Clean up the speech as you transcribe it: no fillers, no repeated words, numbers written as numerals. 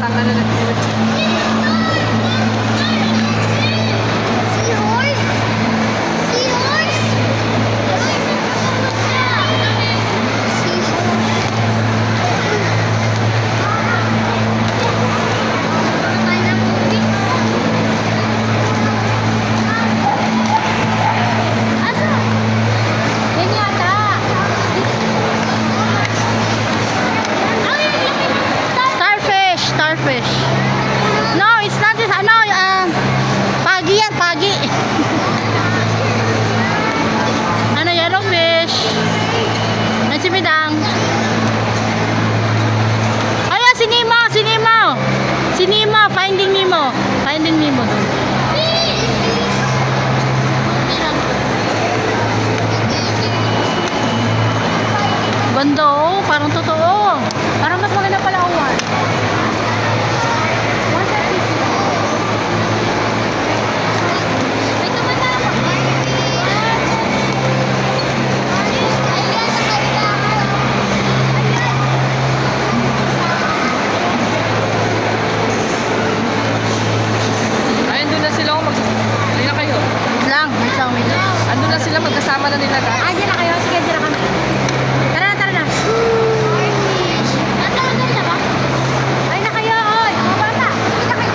Tanggal na lang. Starfish. No, it's not this. Ano, pagi yan, pagi. Ano, yellowfish. Yan si Midang. Ayan, si Nemo, si Nemo. Si Nemo, Finding Nemo. Finding Nemo doon. Ganda oh, parang totoo. Parang mas maganda pala ang one. Ayun, doon na sila. Hindi na kayo. Wait lang. Andun na sila, magkasama na nila. Ah, dyan na kayo. Sige, dyan na kami.